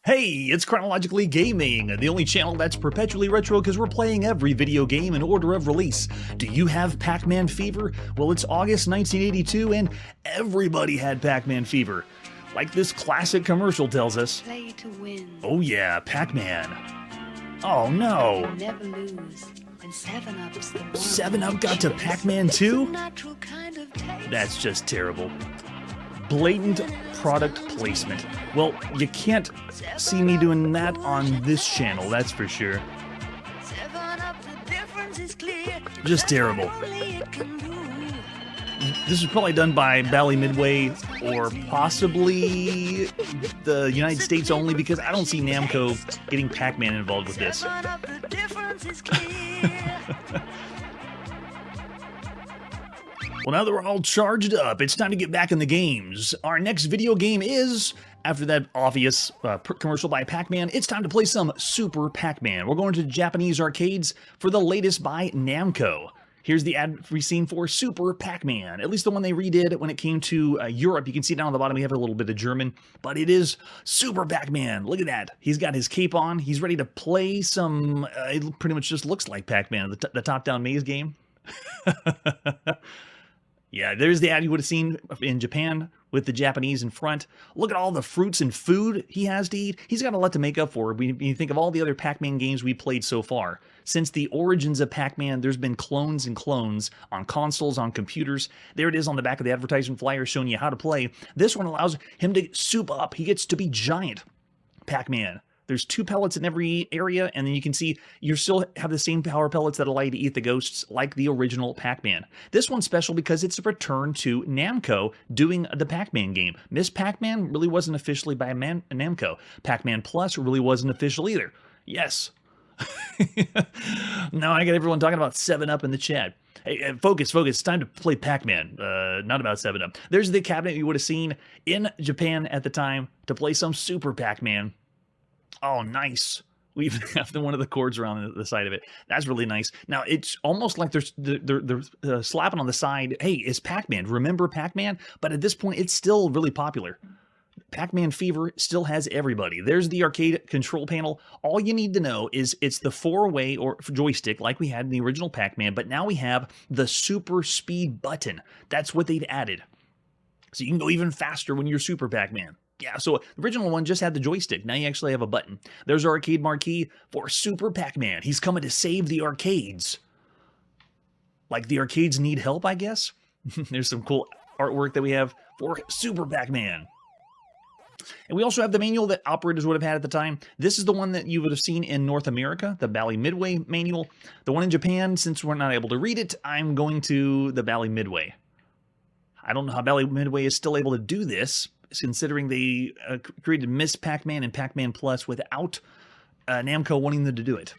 Hey, it's Chronologically Gaming, the only channel that's perpetually retro because we're playing every video game in order of release. Do you have Pac-Man fever? Well, it's August 1982 and everybody had Pac-Man fever. Like this classic commercial tells us. Play to win. Oh yeah, Pac-Man. Oh no. Never lose. And 7-Up's the one. 7-Up got to Pac-Man too? Natural kind of taste. That's just terrible. Blatant product placement. Well, you can't see me doing that on this channel, that's for sure. 7-Up, the difference is clear. Just terrible. Only it can do. This was probably done by Bally Midway or possibly the United States only because I don't see Namco getting Pac-Man involved with this. 7-Up, the difference is clear. Well, now that we're all charged up, it's time to get back in the games. Our next video game is, after that obvious commercial by Pac-Man, it's time to play some Super Pac-Man. We're going to Japanese arcades for the latest by Namco. Here's the ad free scene for Super Pac-Man, at least the one they redid when it came to Europe. You can see down on the bottom we have a little bit of German, but it is Super Pac-Man. Look at that. He's got his cape on. He's ready to play some, it pretty much just looks like Pac-Man, the top-down maze game. Yeah, there's the ad you would have seen in Japan with the Japanese in front. Look at all the fruits and food he has to eat. He's got a lot to make up for when you think of all the other Pac-Man games we played so far. Since the origins of Pac-Man, there's been clones and clones on consoles, on computers. There it is on the back of the advertisement flyer showing you how to play. This one allows him to soup up. He gets to be giant Pac-Man. There's 2 pellets in every area, and then you can see you still have the same power pellets that allow you to eat the ghosts like the original Pac-Man. This one's special because it's a return to Namco doing the Pac-Man game. Miss Pac-Man really wasn't officially by Namco. Pac-Man Plus really wasn't official either. Yes. Now I got everyone talking about 7-Up in the chat. Hey, focus. It's time to play Pac-Man, not about 7-Up. There's the cabinet you would have seen in Japan at the time to play some Super Pac-Man. Oh, nice. We even have one of the cords around the side of it. That's really nice. Now, it's almost like they're slapping on the side, hey, it's Pac-Man. Remember Pac-Man? But at this point, it's still really popular. Pac-Man fever still has everybody. There's the arcade control panel. All you need to know is it's the 4-way or joystick like we had in the original Pac-Man, but now we have the super speed button. That's what they've added. So you can go even faster when you're Super Pac-Man. Yeah, so the original one just had the joystick. Now you actually have a button. There's our arcade marquee for Super Pac-Man. He's coming to save the arcades. Like the arcades need help, I guess? There's some cool artwork that we have for Super Pac-Man. And we also have the manual that operators would have had at the time. This is the one that you would have seen in North America, the Bally Midway manual. The one in Japan, since we're not able to read it, I'm going to the Bally Midway. I don't know how Bally Midway is still able to do this, considering they created Miss Pac-Man and Pac-Man Plus without Namco wanting them to do it.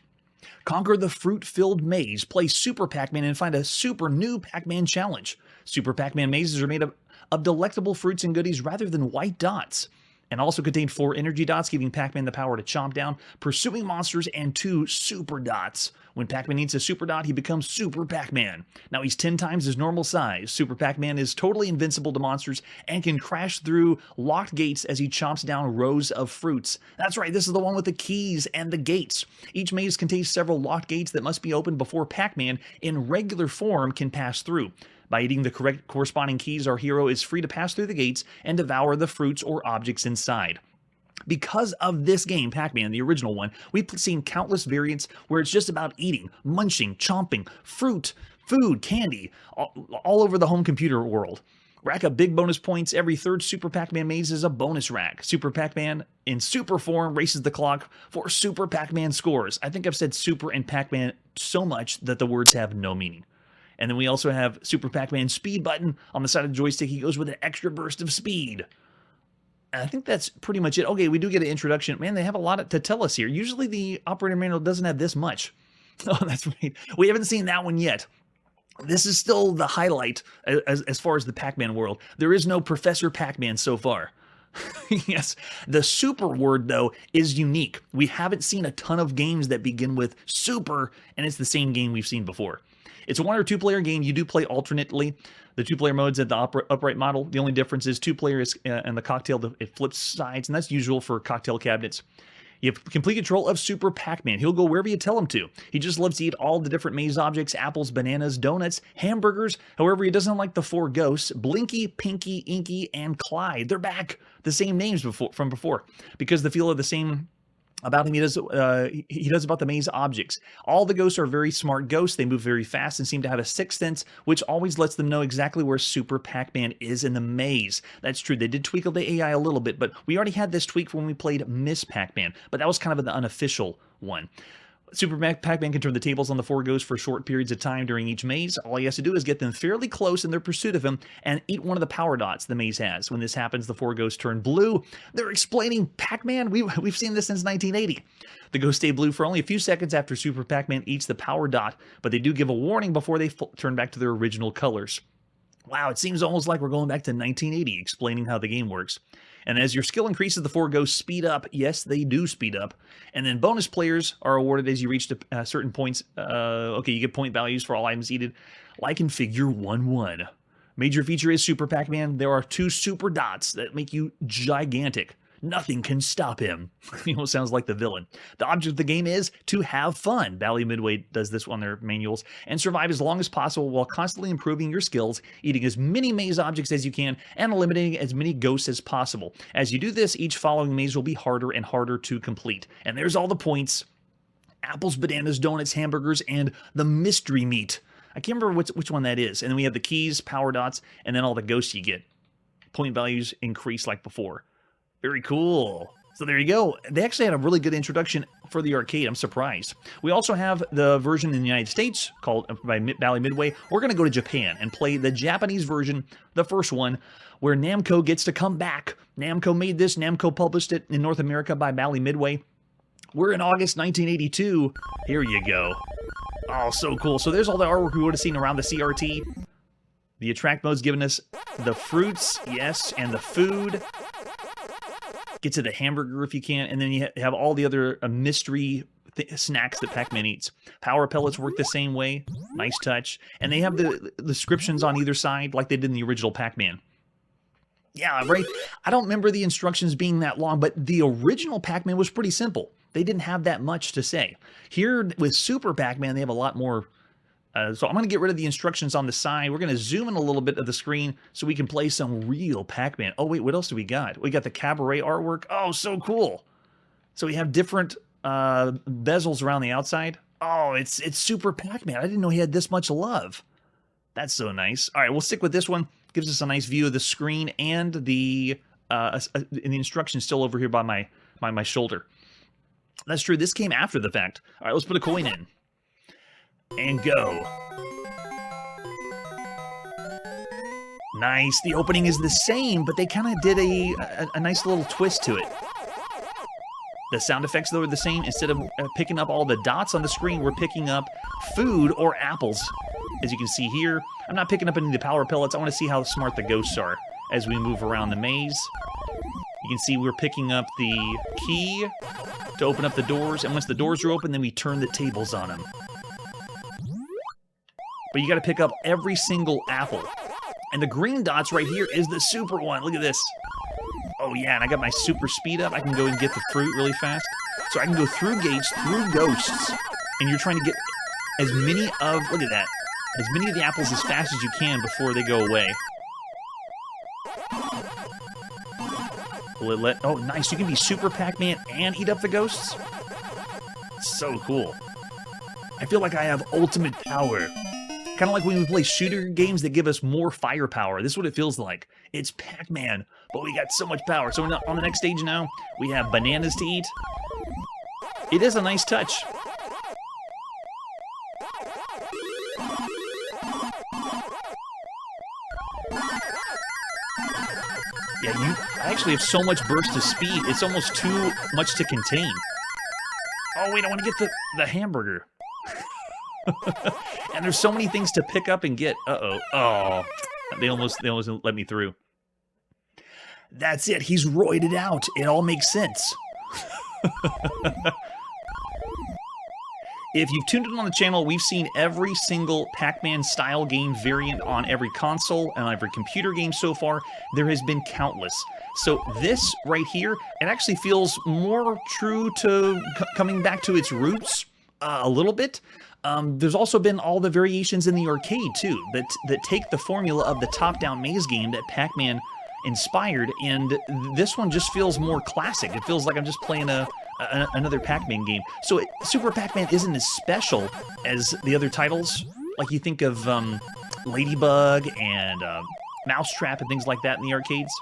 Conquer the fruit-filled maze, play Super Pac-Man, and find a super new Pac-Man challenge. Super Pac-Man mazes are made of delectable fruits and goodies rather than white dots, and also contain 4 energy dots, giving Pac-Man the power to chomp down pursuing monsters, and 2 super dots. When Pac-Man needs a super dot, he becomes Super Pac-Man. Now he's 10 times his normal size. Super Pac-Man is totally invincible to monsters and can crash through locked gates as he chomps down rows of fruits. That's right, this is the one with the keys and the gates. Each maze contains several locked gates that must be opened before Pac-Man in regular form can pass through. By eating the correct corresponding keys, our hero is free to pass through the gates and devour the fruits or objects inside. Because of this game, Pac-Man, the original one, we've seen countless variants where it's just about eating, munching, chomping, fruit, food, candy, all over the home computer world. Rack up big bonus points. Every 3rd Super Pac-Man maze is a bonus rack. Super Pac-Man in super form races the clock for Super Pac-Man scores. I think I've said Super and Pac-Man so much that the words have no meaning. And then we also have Super Pac-Man speed button on the side of the joystick. He goes with an extra burst of speed. And I think that's pretty much it. Okay, we do get an introduction. Man, they have a lot to tell us here. Usually the operator manual doesn't have this much. Oh, that's right. We haven't seen that one yet. This is still the highlight as far as the Pac-Man world. There is no Professor Pac-Man so far. Yes, the super word, though, is unique. We haven't seen a ton of games that begin with super, and it's the same game we've seen before. It's a 1 or 2 player game. You do play alternately. The 2-player mode's at the upright model. The only difference is 2 players and the cocktail, it flips sides, and that's usual for cocktail cabinets. You have complete control of Super Pac-Man. He'll go wherever you tell him to. He just loves to eat all the different maze objects, apples, bananas, donuts, hamburgers. However, he doesn't like the 4 ghosts, Blinky, Pinky, Inky, and Clyde. They're back. The same names from before. Because the feel of the same about him he does about the maze objects. All the ghosts are very smart ghosts. They move very fast and seem to have a sixth sense, which always lets them know exactly where Super Pac-Man is in the maze. That's true. They did tweak the AI a little bit, but we already had this tweak when we played Miss Pac-Man, but that was kind of the unofficial one. Super Pac-Man can turn the tables on the 4 ghosts for short periods of time during each maze. All he has to do is get them fairly close in their pursuit of him and eat one of the power dots the maze has. When this happens, the 4 ghosts turn blue. They're explaining Pac-Man? We've seen this since 1980. The ghosts stay blue for only a few seconds after Super Pac-Man eats the power dot, but they do give a warning before they turn back to their original colors. Wow, it seems almost like we're going back to 1980, explaining how the game works. And as your skill increases, the 4 ghosts speed up. Yes, they do speed up. And then bonus players are awarded as you reach certain points. Okay, you get point values for all items eaten, like in Figure 1-1. Major feature is Super Pac-Man. There are 2 super dots that make you gigantic. Nothing can stop him. Sounds like the villain. The object of the game is to have fun. Bally Midway does this on their manuals. And survive as long as possible while constantly improving your skills, eating as many maze objects as you can, and eliminating as many ghosts as possible. As you do this, each following maze will be harder and harder to complete. And there's all the points. Apples, bananas, donuts, hamburgers, and the mystery meat. I can't remember which one that is. And then we have the keys, power dots, and then all the ghosts you get. Point values increase like before. Very cool. So there you go. They actually had a really good introduction for the arcade. I'm surprised. We also have the version in the United States called by Bally Midway. We're going to go to Japan and play the Japanese version, the first one, where Namco gets to come back. Namco made this. Namco published it in North America by Bally Midway. We're in August 1982. Here you go. Oh, so cool. So there's all the artwork we would have seen around the CRT. The attract mode's given us the fruits, yes, and the food. Get to the hamburger if you can, and then you have all the other mystery snacks that Pac-Man eats. Power pellets work the same way. Nice touch. And they have the descriptions on either side like they did in the original Pac-Man. Yeah, right? I don't remember the instructions being that long, but the original Pac-Man was pretty simple. They didn't have that much to say. Here with Super Pac-Man, they have a lot more. So I'm going to get rid of the instructions on the side. We're going to zoom in a little bit of the screen so we can play some real Pac-Man. Oh, wait, what else do we got? We got the cabaret artwork. Oh, so cool. So we have different bezels around the outside. Oh, it's Super Pac-Man. I didn't know he had this much love. That's so nice. All right, we'll stick with this one. Gives us a nice view of the screen and the instructions still over here by my shoulder. That's true. This came after the fact. All right, let's put a coin in. And go. Nice. The opening is the same, but they kind of did a nice little twist to it. The sound effects, though, are the same. Instead of picking up all the dots on the screen, we're picking up food or apples. As you can see here, I'm not picking up any of the power pellets. I want to see how smart the ghosts are as we move around the maze. You can see we're picking up the key to open up the doors, and once the doors are open, then we turn the tables on them. But you got to pick up every single apple. And the green dots right here is the super one. Look at this. Oh yeah, and I got my super speed up. I can go and get the fruit really fast. So I can go through gates, through ghosts, and you're trying to get as many of, look at that, as many of the apples as fast as you can before they go away. Oh, nice. You can be Super Pac-Man and eat up the ghosts? So cool. I feel like I have ultimate power. Kind of like when we play shooter games that give us more firepower. This is what it feels like. It's Pac-Man, but we got so much power. So on the next stage now, we have bananas to eat. It is a nice touch. Yeah, I actually have so much burst of speed, it's almost too much to contain. Oh wait, I want to get the hamburger. And there's so many things to pick up and get. Uh-oh. Oh, they almost let me through. That's it. He's roided out. It all makes sense. If you've tuned in on the channel, we've seen every single Pac-Man style game variant on every console and every computer game so far. There has been countless. So this right here, it actually feels more true to coming back to its roots a little bit. There's also been all the variations in the arcade too that take the formula of the top-down maze game that Pac-Man inspired, and this one just feels more classic. It feels like I'm just playing another Pac-Man game. So Super Pac-Man isn't as special as the other titles. Like you think of Ladybug and Mousetrap and things like that in the arcades.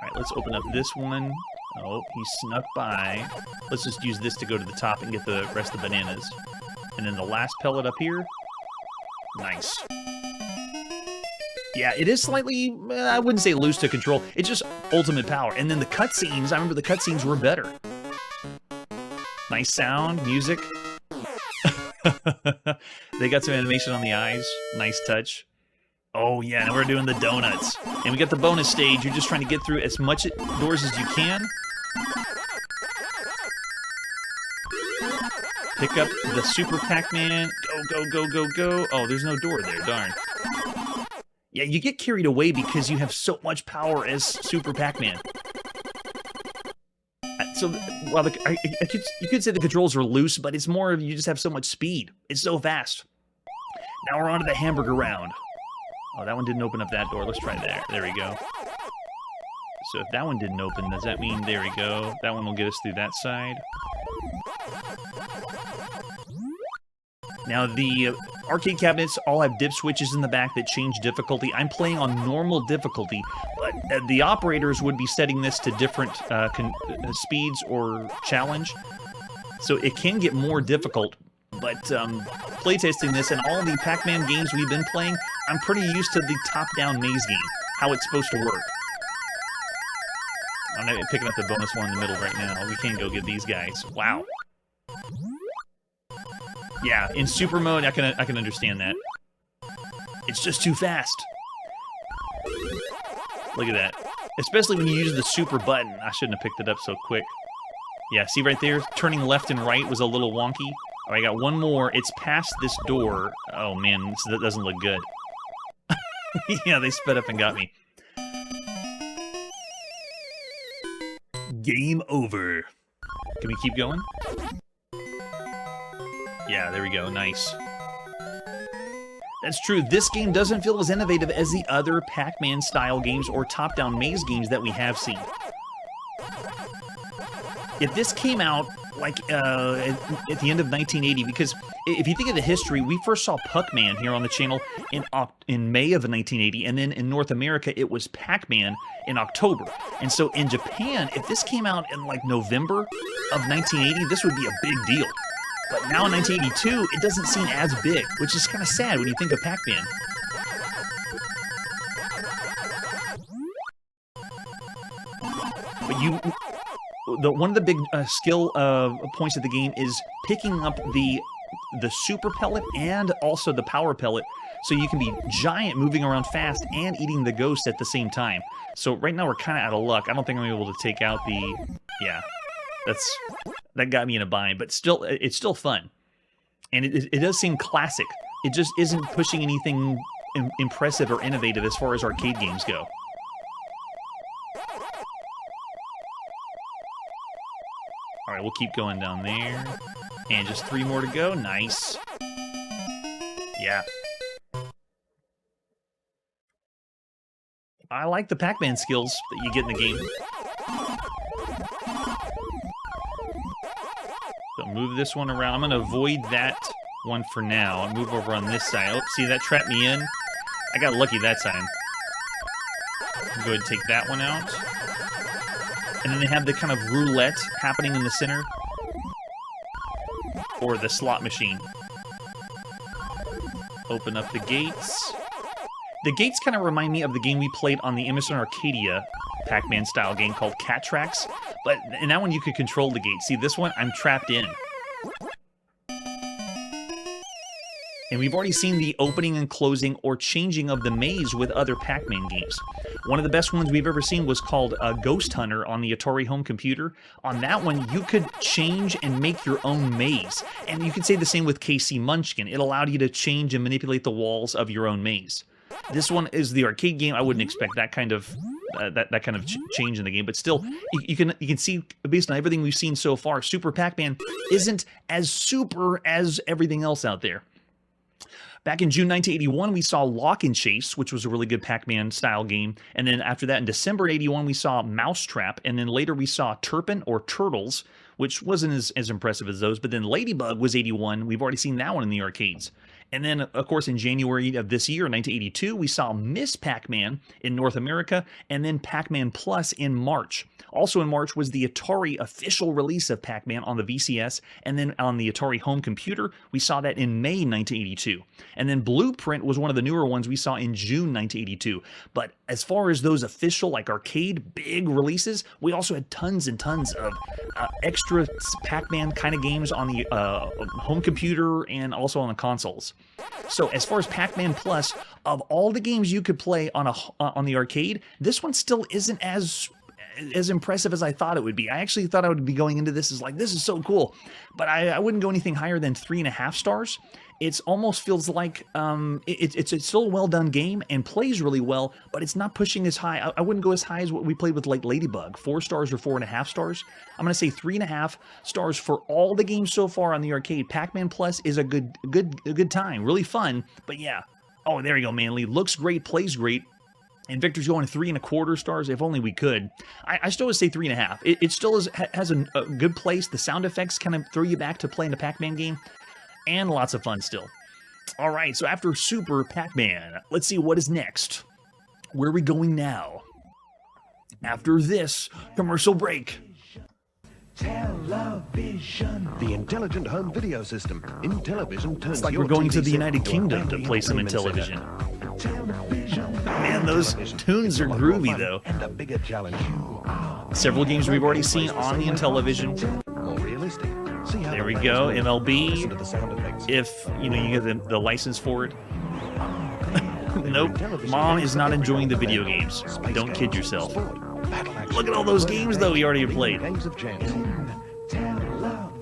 All right, let's open up this one. Oh, he snuck by. Let's just use this to go to the top and get the rest of the bananas. And then the last pellet up here. Nice. Yeah, it is slightly, I wouldn't say loose to control. It's just ultimate power. And then the cutscenes, I remember the cutscenes were better. Nice sound, music. They got some animation on the eyes. Nice touch. Oh yeah, now we're doing the donuts. And we got the bonus stage. You're just trying to get through as much doors as you can. Pick up the Super Pac-Man. Go, go, go, go, go. Oh, there's no door there, darn. Yeah, you get carried away because you have so much power as Super Pac-Man. So, well, you could say the controls are loose, but it's more of you just have so much speed. It's so fast. Now we're on to the hamburger round. Oh, that one didn't open up that door. Let's try that. There we go. So if that one didn't open, does that mean, there we go. That one will get us through that side. Now, the arcade cabinets all have dip switches in the back that change difficulty. I'm playing on normal difficulty, but the operators would be setting this to different speeds or challenge. So it can get more difficult, but playtesting this and all the Pac-Man games we've been playing, I'm pretty used to the top-down maze game, how it's supposed to work. I'm not picking up the bonus one in the middle right now. We can't go get these guys. Wow. Yeah, in super mode, I can understand that. It's just too fast. Look at that. Especially when you use the super button. I shouldn't have picked it up so quick. Yeah, see right there? Turning left and right was a little wonky. All right, I got one more. It's past this door. Oh, man, that doesn't look good. Yeah, they sped up and got me. Game over. Can we keep going? Yeah, there we go. Nice. That's true. This game doesn't feel as innovative as the other Pac-Man style games or top-down maze games that we have seen. If this came out like at the end of 1980, because if you think of the history, we first saw Pac-Man here on the channel in May of 1980, and then in North America it was Pac-Man in October. And so in Japan, if this came out in like November of 1980, this would be a big deal. But now in 1982, it doesn't seem as big, which is kind of sad when you think of Pac-Man. But one of the big skill points of the game is picking up the super pellet and also the power pellet, so you can be giant, moving around fast, and eating the ghost at the same time. So right now we're kind of out of luck. I don't think I'm able to take out the... Yeah, that got me in a bind, but still, it's still fun. And it does seem classic. It just isn't pushing anything impressive or innovative as far as arcade games go. All right, we'll keep going down there. And just 3 more to go. Nice. Yeah. I like the Pac-Man skills that you get in the game. So move this one around. I'm going to avoid that one for now. I'll move over on this side. Oh, see, that trapped me in. I got lucky that time. Go ahead and take that one out. And then they have the kind of roulette happening in the center. Or the slot machine. Open up the gates. The gates kind of remind me of the game we played on the Emerson Arcadia Pac-Man style game called Cat Tracks. But in that one, you could control the gate. See, this one, I'm trapped in. And we've already seen the opening and closing or changing of the maze with other Pac-Man games. One of the best ones we've ever seen was called Ghost Hunter on the Atari home computer. On that one, you could change and make your own maze. And you could say the same with KC Munchkin. It allowed you to change and manipulate the walls of your own maze. This one is the arcade game. I wouldn't expect that kind of change in the game, but still, you can see based on everything we've seen so far, Super Pac-Man isn't as super as everything else out there. Back in June 1981, we saw Lock and Chase, which was a really good Pac-Man style game. And then after that, in December 81, we saw Mousetrap. And then later we saw Turpin or Turtles, which wasn't as impressive as those. But then Ladybug was 81. We've already seen that one in the arcades. And then, of course, in January of this year, 1982, we saw Miss Pac-Man in North America, and then Pac-Man Plus in March. Also in March was the Atari official release of Pac-Man on the VCS, and then on the Atari home computer, we saw that in May 1982. And then Blueprint was one of the newer ones we saw in June 1982. But as far as those official, like arcade, big releases, we also had tons and tons of extra Pac-Man kind of games on the home computer and also on the consoles. So as far as Pac-Man Plus, of all the games you could play on the arcade, this one still isn't as impressive as I thought it would be. I actually thought I would be going into this as like, this is so cool, but I wouldn't go anything higher than 3.5 stars. It almost feels like it's still a well done game and plays really well, but it's not pushing as high. I wouldn't go as high as what we played with like Ladybug, 4 stars or 4.5 stars. I'm gonna say 3.5 stars for all the games so far on the arcade. Pac-Man Plus is a good time, really fun. But yeah, oh there you go, Manly. Looks great, plays great. And Victor's going 3.25 stars. If only we could. I still would say 3.5. It still has a good place. The sound effects kind of throw you back to playing a Pac-Man game. And lots of fun still. All right, so after Super Pac-Man, let's see what is next. Where are we going now? After this commercial break. Television. The intelligent home video system. Intellivision turns It's like your we're going to TV the United set Kingdom into to a play some gaming Intellivision. Television. Man, those tunes are groovy though. And a bigger challenge. Several games we've already seen on the Intellivision. More realistic. See how There we the go, players move. MLB. Listen to the sound effects. If you get the license for it. Nope, Mom is not enjoying the video games. Don't kid yourself. Look at all those games though we already played. Games of chance.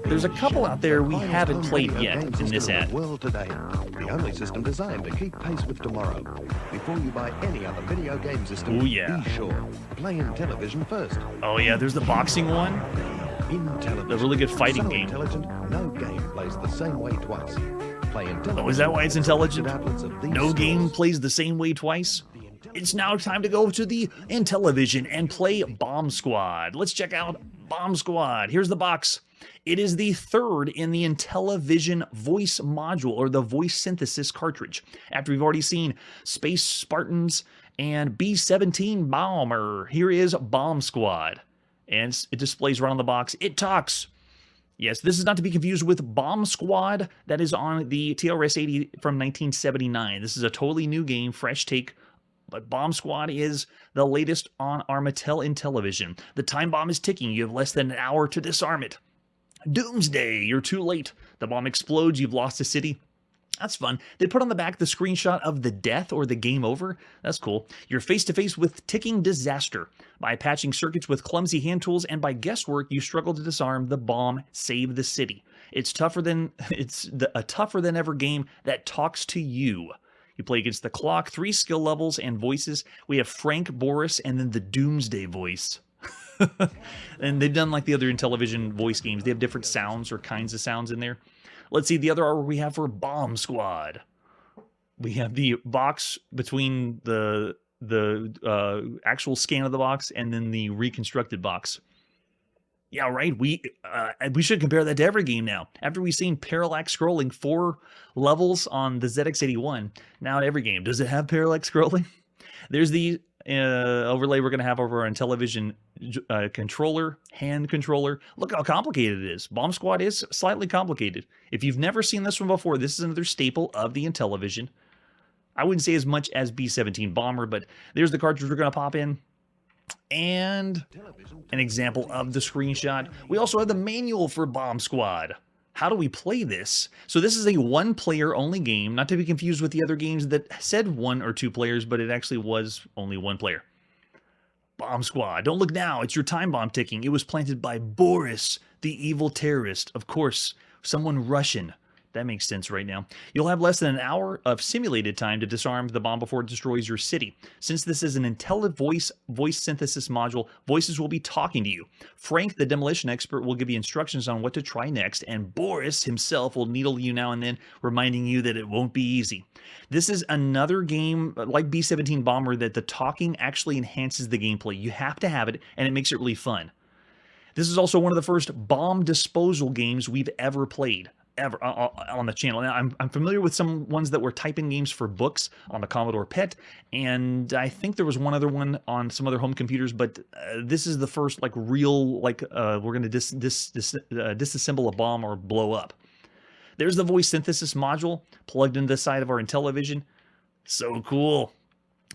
There's a couple out there we haven't played yet in this ad. World today, the only system designed to keep pace with tomorrow. Before you buy any other video game system, Ooh, yeah. be sure play Intellivision first. Oh yeah, there's the boxing one. Intellivision, The really good fighting so game. Intelligent, no game plays the same way twice. Play Intellivision. Oh, is that why it's intelligent? Outlets of these No stores. game plays the same way twice. It's now time to go to the Intellivision and play Bomb Squad. Let's check out Bomb Squad. Here's the box. It is the third in the Intellivision voice module, or the voice synthesis cartridge. After we've already seen Space Spartans and B-17 Bomber, here is Bomb Squad. And it displays right on the box. It talks. Yes, this is not to be confused with Bomb Squad that is on the TRS-80 from 1979. This is a totally new game, fresh take, but Bomb Squad is the latest on our Mattel Intellivision. The time bomb is ticking. You have less than an hour to disarm it. Doomsday, you're too late. The bomb explodes, you've lost a city. That's fun. They put on the back the screenshot of the death or the game over. That's cool. You're face to face with ticking disaster. By patching circuits with clumsy hand tools and by guesswork, you struggle to disarm the bomb, save the city. It's a tougher than ever game that talks to you. You play against the clock, 3 skill levels and voices. We have Frank, Boris, and then the Doomsday voice. And they've done like the other Intellivision voice games. They have different sounds or kinds of sounds in there. Let's see the other artwork we have for Bomb Squad. We have the box between the actual scan of the box and then the reconstructed box. Yeah, right. We should compare that to every game now. After we've seen parallax scrolling 4 levels on the ZX81, now every game. Does it have parallax scrolling? There's the overlay we're going to have over our Intellivision controller, hand controller. Look how complicated it is. Bomb Squad is slightly complicated. If you've never seen this one before, this is another staple of the Intellivision. I wouldn't say as much as B-17 Bomber, but there's the cartridge we're going to pop in. And an example of the screenshot. We also have the manual for Bomb Squad. How do we play this? So this is a one-player only game, not to be confused with the other games that said 1 or 2 players, but it actually was only 1 player. Bomb Squad. Don't look now. It's your time bomb ticking. It was planted by Boris, the evil terrorist. Of course, someone Russian. That makes sense right now. You'll have less than an hour of simulated time to disarm the bomb before it destroys your city. Since this is an voice synthesis module, voices will be talking to you. Frank, the demolition expert, will give you instructions on what to try next, and Boris himself will needle you now and then, reminding you that it won't be easy. This is another game like B-17 Bomber that the talking actually enhances the gameplay. You have to have it, and it makes it really fun. This is also one of the first bomb disposal games we've ever played. Ever on the channel. Now, I'm familiar with some ones that were typing games for books on the Commodore PET, and I think there was one other one on some other home computers, but this is the first like real like we're going to disassemble a bomb or blow up. There's the voice synthesis module plugged into the side of our Intellivision. So cool.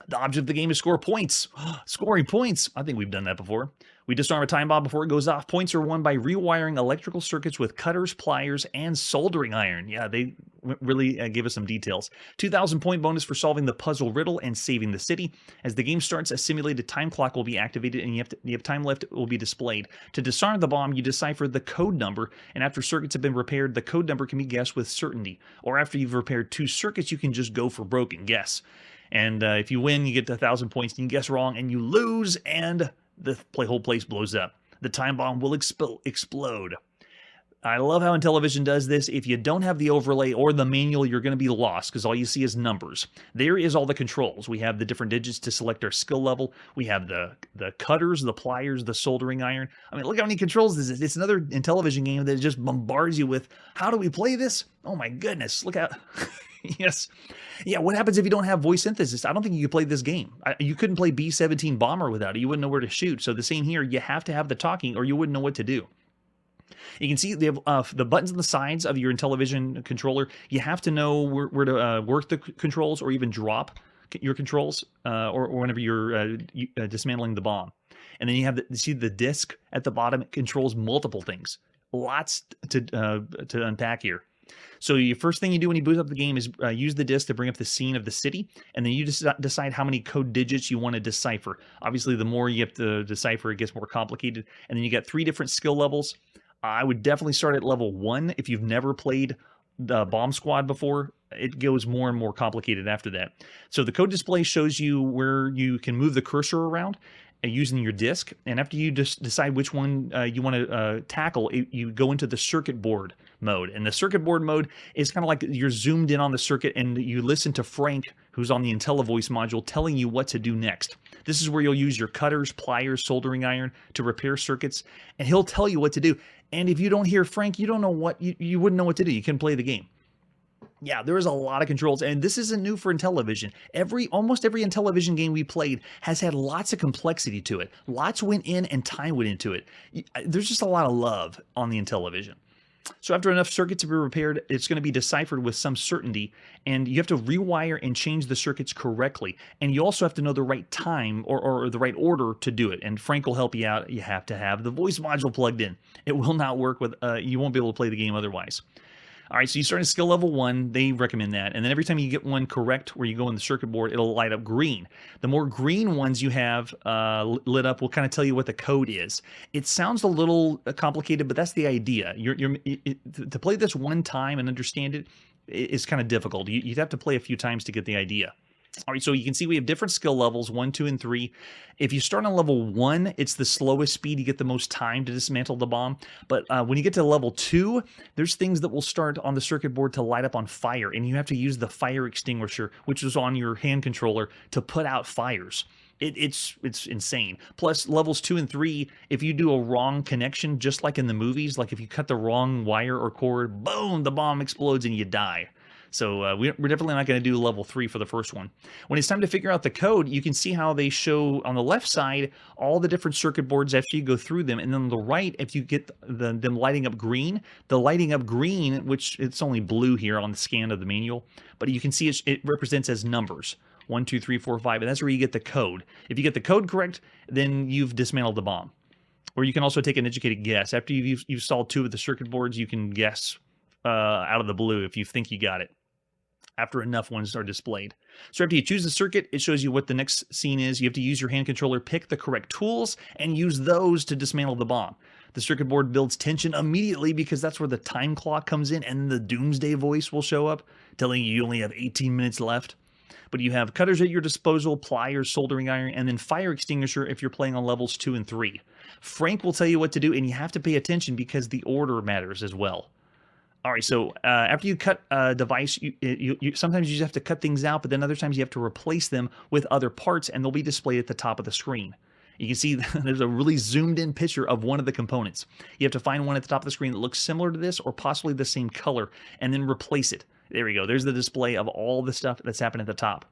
The object of the game is score points. Scoring points. I think we've done that before. We disarm a time bomb before it goes off. Points are won by rewiring electrical circuits with cutters, pliers, and soldering iron. Yeah, they really gave us some details. 2,000 point bonus for solving the puzzle riddle and saving the city. As the game starts, a simulated time clock will be activated, and you have time left will be displayed. To disarm the bomb, you decipher the code number, and after circuits have been repaired, the code number can be guessed with certainty. Or after you've repaired 2 circuits, you can just go for broke and guess. And if you win, you get 1,000 points. You can guess wrong, and you lose, and the whole place blows up. The time bomb will explode. I love how Intellivision does this. If you don't have the overlay or the manual, you're going to be lost because all you see is numbers. There is all the controls. We have the different digits to select our skill level. We have the cutters, the pliers, the soldering iron. I mean, look how many controls this is. It's another Intellivision game that just bombards you with, how do we play this? Oh my goodness, look how... Yes. Yeah, what happens if you don't have voice synthesis? I don't think you could play this game. You couldn't play B-17 Bomber without it. You wouldn't know where to shoot. So the same here, you have to have the talking or you wouldn't know what to do. You can see they have the buttons on the sides of your Intellivision controller. You have to know where to work the controls or even drop your controls or whenever you're dismantling the bomb. And then you have see the disc at the bottom. It controls multiple things. Lots to unpack here. So the first thing you do when you boot up the game is use the disk to bring up the scene of the city, and then you just decide how many code digits you want to decipher. Obviously, the more you have to decipher, it gets more complicated. And then you got 3 different skill levels. I would definitely start at level 1 if you've never played the Bomb Squad before. It goes more and more complicated after that. So the code display shows you where you can move the cursor around using your disk, and after you just decide which one you want to tackle, you go into the circuit board mode. And the circuit board mode is kind of like you're zoomed in on the circuit and you listen to Frank, who's on the IntelliVoice module, telling you what to do next. This is where you'll use your cutters, pliers, soldering iron to repair circuits, and he'll tell you what to do. And if you don't hear Frank, you don't know what you wouldn't know what to do. You can play the game. Yeah, there is a lot of controls, and this isn't new for Intellivision. Almost every Intellivision game we played has had lots of complexity to it. Lots went in and time went into it. There's just a lot of love on the Intellivision. So after enough circuits have been repaired, it's going to be deciphered with some certainty, and you have to rewire and change the circuits correctly. And you also have to know the right time or the right order to do it. And Frank will help you out. You have to have the voice module plugged in. It will not work with, you won't be able to play the game otherwise. All right, so you start at skill level 1, they recommend that, and then every time you get one correct where you go in the circuit board, it'll light up green. The more green ones you have lit up will kind of tell you what the code is. It sounds a little complicated, but that's the idea. To play this one time and understand it is kind of difficult. You'd have to play a few times to get the idea. All right, so you can see we have different skill levels, 1, 2, and 3. If you start on level 1, it's the slowest speed. You get the most time to dismantle the bomb. But when you get to level 2, there's things that will start on the circuit board to light up on fire, and you have to use the fire extinguisher, which is on your hand controller, to put out fires. It's insane. Plus, levels 2 and 3, if you do a wrong connection, just like in the movies, like if you cut the wrong wire or cord, boom, the bomb explodes and you die. So we're definitely not going to do level 3 for the first one. When it's time to figure out the code, you can see how they show on the left side all the different circuit boards after you go through them. And then on the right, if you get them lighting up green, the lighting up green, which it's only blue here on the scan of the manual, but you can see it represents as numbers. 1, 2, 3, 4, 5, and that's where you get the code. If you get the code correct, then you've dismantled the bomb. Or you can also take an educated guess. After you've solved 2 of the circuit boards, you can guess out of the blue if you think you got it, after enough ones are displayed. So after you choose the circuit, it shows you what the next scene is. You have to use your hand controller, pick the correct tools, and use those to dismantle the bomb. The circuit board builds tension immediately because that's where the time clock comes in, and the doomsday voice will show up, telling you only have 18 minutes left. But you have cutters at your disposal, pliers, soldering iron, and then fire extinguisher if you're playing on levels 2 and 3. Frank will tell you what to do, and you have to pay attention because the order matters as well. All right, so after you cut a device, you sometimes you just have to cut things out, but then other times you have to replace them with other parts, and they'll be displayed at the top of the screen. You can see there's a really zoomed-in picture of one of the components. You have to find one at the top of the screen that looks similar to this or possibly the same color, and then replace it. There we go. There's the display of all the stuff that's happened at the top.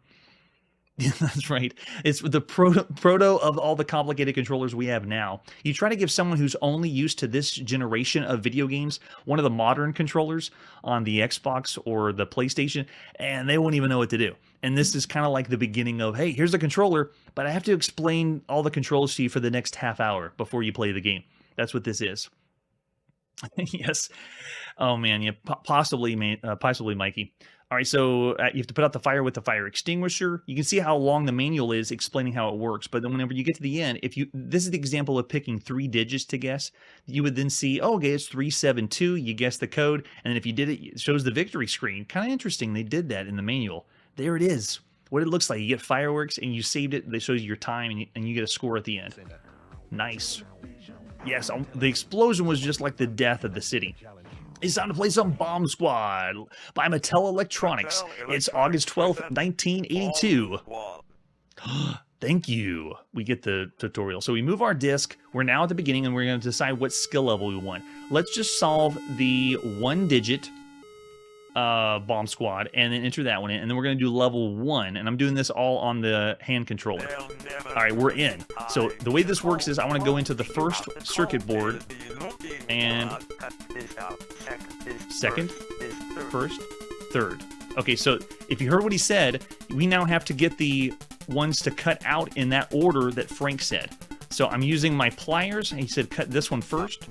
That's right. It's the proto of all the complicated controllers we have now. You try to give someone who's only used to this generation of video games one of the modern controllers on the Xbox or the PlayStation, and they won't even know what to do. And this is kind of like the beginning of, hey, here's the controller, but I have to explain all the controls to you for the next half hour before you play the game. That's what this is. Yes. Oh, man. Yeah, possibly, Mikey. All right, so you have to put out the fire with the fire extinguisher. You can see how long the manual is explaining how it works, but then whenever you get to the end, this is the example of picking 3 digits to guess. You would then see, oh, okay, it's 372. You guess the code, and then if you did it, it shows the victory screen. Kind of interesting. They did that in the manual. There it is. What it looks like. You get fireworks, and you saved it. They show you your time, and you get a score at the end. Nice. Yes, the explosion was just like the death of the city. It's time to play some Bomb Squad by Mattel Electronics. It's August 12th, 1982. Thank you. We get the tutorial. So we move our disc. We're now at the beginning, and we're going to decide what skill level we want. Let's just solve the 1-digit Bomb Squad, and then enter that one in. And then we're going to do level 1, and I'm doing this all on the hand controller. All right, we're in. So the way this works is I want to go into the first circuit board, and second, first, third. Okay, so if you heard what he said, we now have to get the ones to cut out in that order that Frank said. So I'm using my pliers, and he said cut this one first.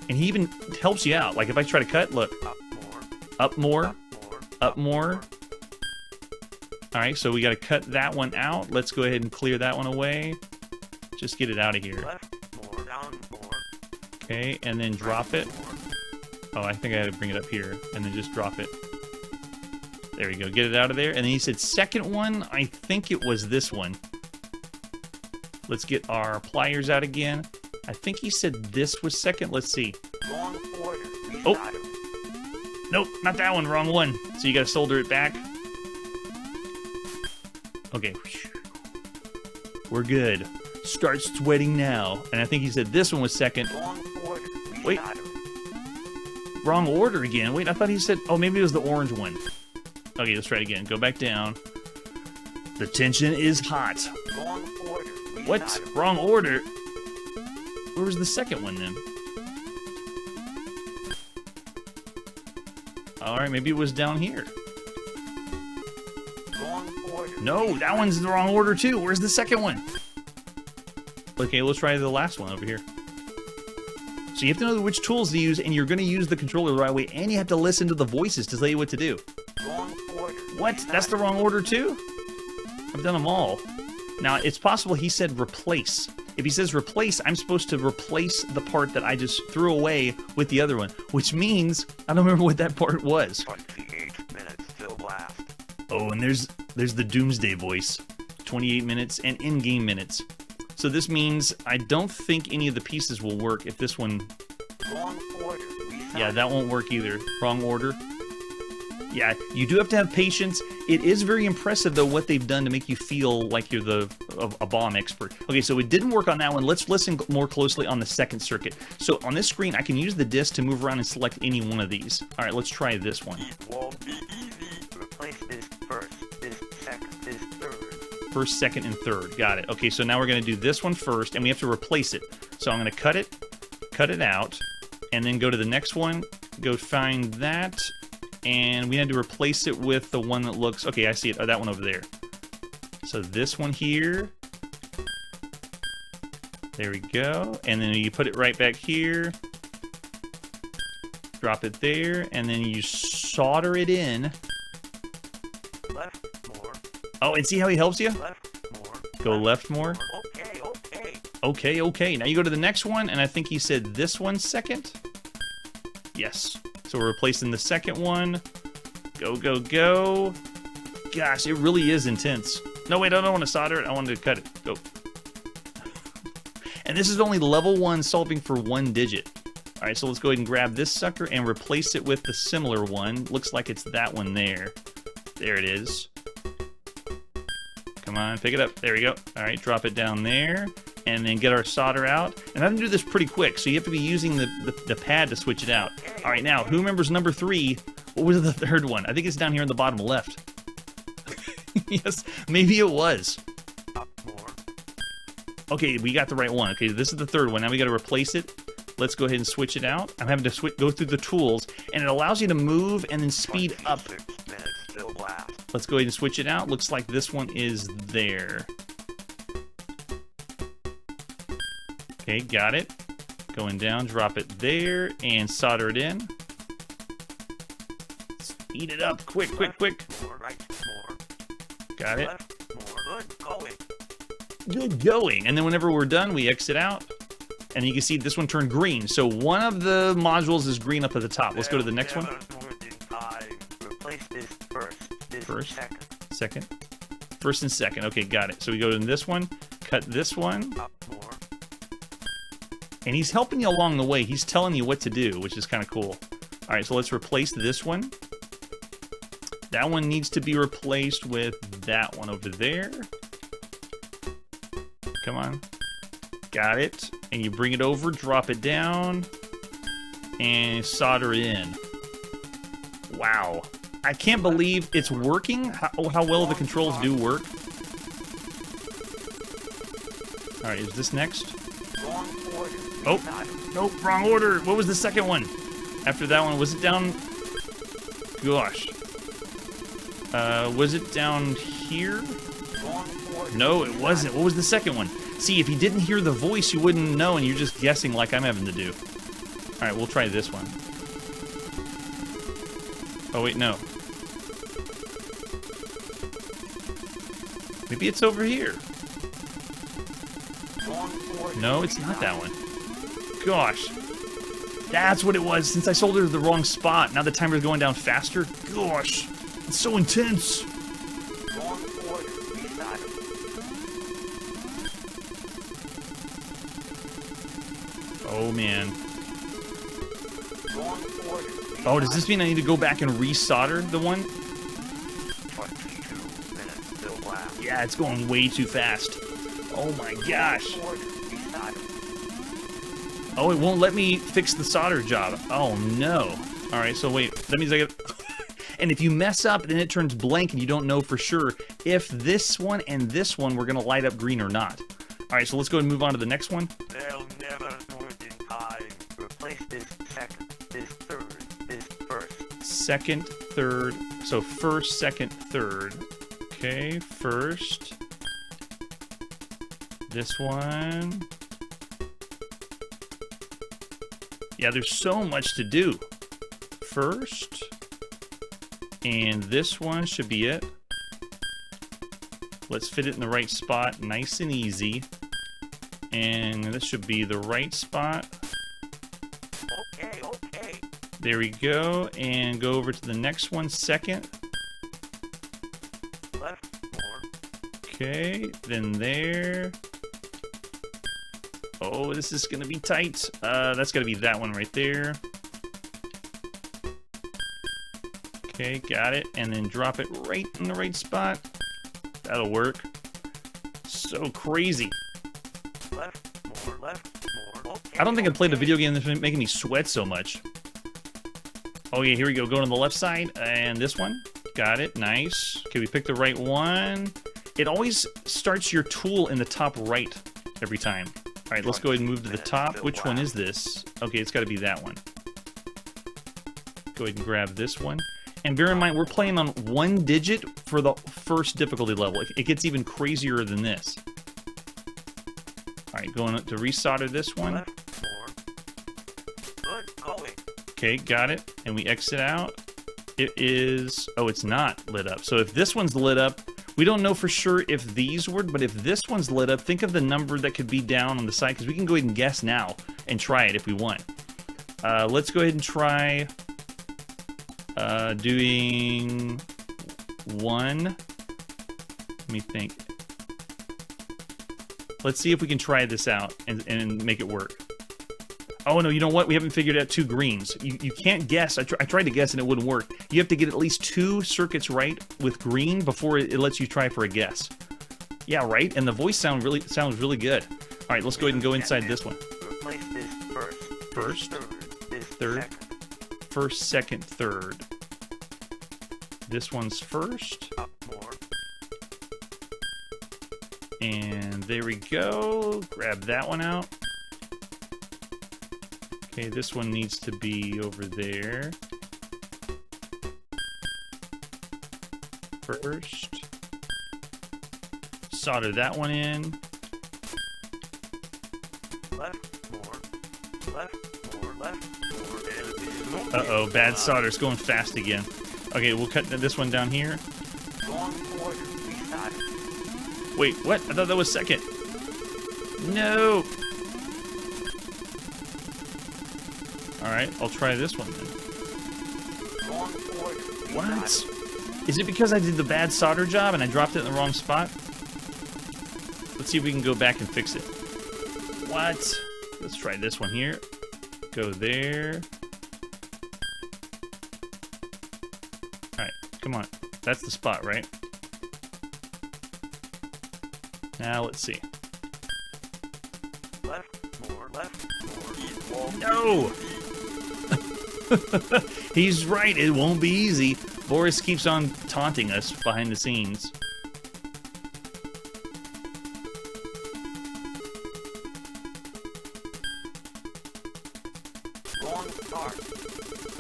And he even helps you out. Like if I try to cut, look. Up more. Up more. All right, so we got to cut that one out. Let's go ahead and clear that one away. Just get it out of here. Okay, and then drop it. Oh, I think I had to bring it up here. And then just drop it. There we go. Get it out of there. And then he said second one. I think it was this one. Let's get our pliers out again. I think he said this was second. Let's see. Oh. Nope, not that one. Wrong one. So you got to solder it back. Okay. We're good. Start sweating now. And I think he said this one was second. Wait. Wrong order again. Wait, I thought he said... Oh, maybe it was the orange one. Okay, let's try it again. Go back down. The tension is hot. What? Wrong order? Where was the second one then? Alright, maybe it was down here. No, that one's in the wrong order too. Where's the second one? Okay, let's try the last one over here. So you have to know which tools to use, and you're going to use the controller the right way, and you have to listen to the voices to tell you what to do. What? That's the wrong order too? I've done them all. Now, it's possible he said replace. If he says replace, I'm supposed to replace the part that I just threw away with the other one, which means I don't remember what that part was. 28 minutes still last. Oh, and there's the Doomsday voice. 28 minutes and in-game minutes. So this means I don't think any of the pieces will work if this one... Wrong order. Yeah, that won't work either. Wrong order. Yeah, you do have to have patience. It is very impressive, though, what they've done to make you feel like you're a bomb expert. Okay, so it didn't work on that one. Let's listen more closely on the second circuit. So on this screen, I can use the disc to move around and select any one of these. All right, let's try this one. It won't be easy. Replace this first, this second, this third. First, second, and third. Got it. Okay, so now we're going to do this one first, and we have to replace it. So I'm going to cut it out, and then go to the next one, go find that, and we had to replace it with the one that looks... Okay, I see it. Oh, that one over there. So this one here. There we go. And then you put it right back here. Drop it there, and then you solder it in. Left more. Oh, and see how he helps you? Left more. Go left more. Okay, okay. Okay, okay. Now you go to the next one, and I think he said this one second. Yes. So we're replacing the second one. Go, go, go. Gosh, it really is intense. No, wait, I don't want to solder it. I wanted to cut it. Go. And this is only level 1 solving for 1 digit. All right, so let's go ahead and grab this sucker and replace it with the similar one. Looks like it's that one there. There it is. Come on, pick it up. There we go. All right, drop it down there. And then get our solder out. And I'm gonna do this pretty quick, so you have to be using the pad to switch it out. All right, now, who remembers number 3? What was the third one? I think it's down here in the bottom left. Yes, maybe it was. Up more. Okay, we got the right one. Okay, this is the third one. Now we gotta replace it. Let's go ahead and switch it out. I'm having to go through the tools, and it allows you to move and then speed up. 26 minutes still last. Let's go ahead and switch it out. Looks like this one is there. Okay, got it. Going down, drop it there, and solder it in. Speed it up, quick, quick, quick. More, right, more. Got it. Left, more, good going. Good going. And then whenever we're done, we exit out. And you can see this one turned green. So one of the modules is green up at the top. Let's go to the next one. Replace this first. This First. second. Second. First and second. Okay, got it. So we go to this one, cut this one. Up more. And he's helping you along the way. He's telling you what to do, which is kind of cool. All right, so let's replace this one. That one needs to be replaced with that one over there. Come on. Got it. And you bring it over, drop it down, and solder it in. Wow. I can't believe it's working. How well the controls do work. All right, is this next? Wrong order. Oh, nope, wrong order. What was the second one? After that one, was it down? Gosh. Was it down here? Wrong order. No, it wasn't. What was the second one? See, if you didn't hear the voice, you wouldn't know, and you're just guessing like I'm having to do. All right, we'll try this one. Oh, wait, no. Maybe it's over here. Wrong order. No, it's not that one. Gosh. That's what it was, since I soldered the wrong spot. Now the timer's going down faster. Gosh. It's so intense. Wrong order. Restart. Oh, man. Wrong order. Oh, does this mean I need to go back and resolder the one? 22 minutes still last. Yeah, it's going way too fast. Oh my gosh. Wrong order. Restart. Oh, it won't let me fix the solder job. Oh, no. All right, so wait. That means I get... And if you mess up, then it turns blank and you don't know for sure if this one and this one were going to light up green or not. All right, so let's go and move on to the next one. They'll never do it in time. Replace this second, this third, this first. Second, third. So first, second, third. Okay, first. This one. Yeah, there's so much to do. First. And this one should be it. Let's fit it in the right spot, nice and easy. And this should be the right spot. Okay, okay. There we go. And go over to the next one, second. Left more. Okay, then there. Oh, this is gonna be tight. That's gonna be that one right there. Okay, got it. And then drop it right in the right spot. That'll work. So crazy. Left more. Left more. Okay, I don't think I've played a okay. video game that's making me sweat so much. Oh yeah, here we go. Going on the left side. And this one. Got it. Nice. Okay, we picked the right one. It always starts your tool in the top right every time. All right, let's go ahead and move to the top. Which one is this? Okay, it's got to be that one. Go ahead and grab this one. And bear in mind, we're playing on 1 digit for the first difficulty level. It gets even crazier than this. All right, going to resolder this one. Left more. Good going. Okay, got it. And we exit out. It is... Oh, it's not lit up. So if this one's lit up, we don't know for sure if these were, but if this one's lit up, think of the number that could be down on the side, because we can go ahead and guess now and try it if we want. Let's go ahead and try doing 1. Let me think. Let's see if we can try this out and make it work. Oh, no, you know what? We haven't figured out 2 greens. You can't guess. I tried to guess and it wouldn't work. You have to get at least 2 circuits right with green before it lets you try for a guess. Yeah, right? And the voice sounds really good. All right, let's go ahead and go inside this one. Replace this first. First, This third, second. first, second, third. This one's first. Up more. And there we go. Grab that one out. Okay, this one needs to be over there. First. Solder that one in. Left more. Left more. Left more. And Uh-oh, bad solder. It's going fast again. Okay, we'll cut this one down here. Wrong order. Restart. Wait, what? I thought that was second. No! Alright, I'll try this one then. Wrong order. What? Restart. Is it because I did the bad solder job and I dropped it in the wrong spot? Let's see if we can go back and fix it. What? Let's try this one here. Go there. Alright, come on. That's the spot, right? Now, let's see. Left more. Left more. No! He's right, it won't be easy. Boris keeps on taunting us behind the scenes. Wrong part.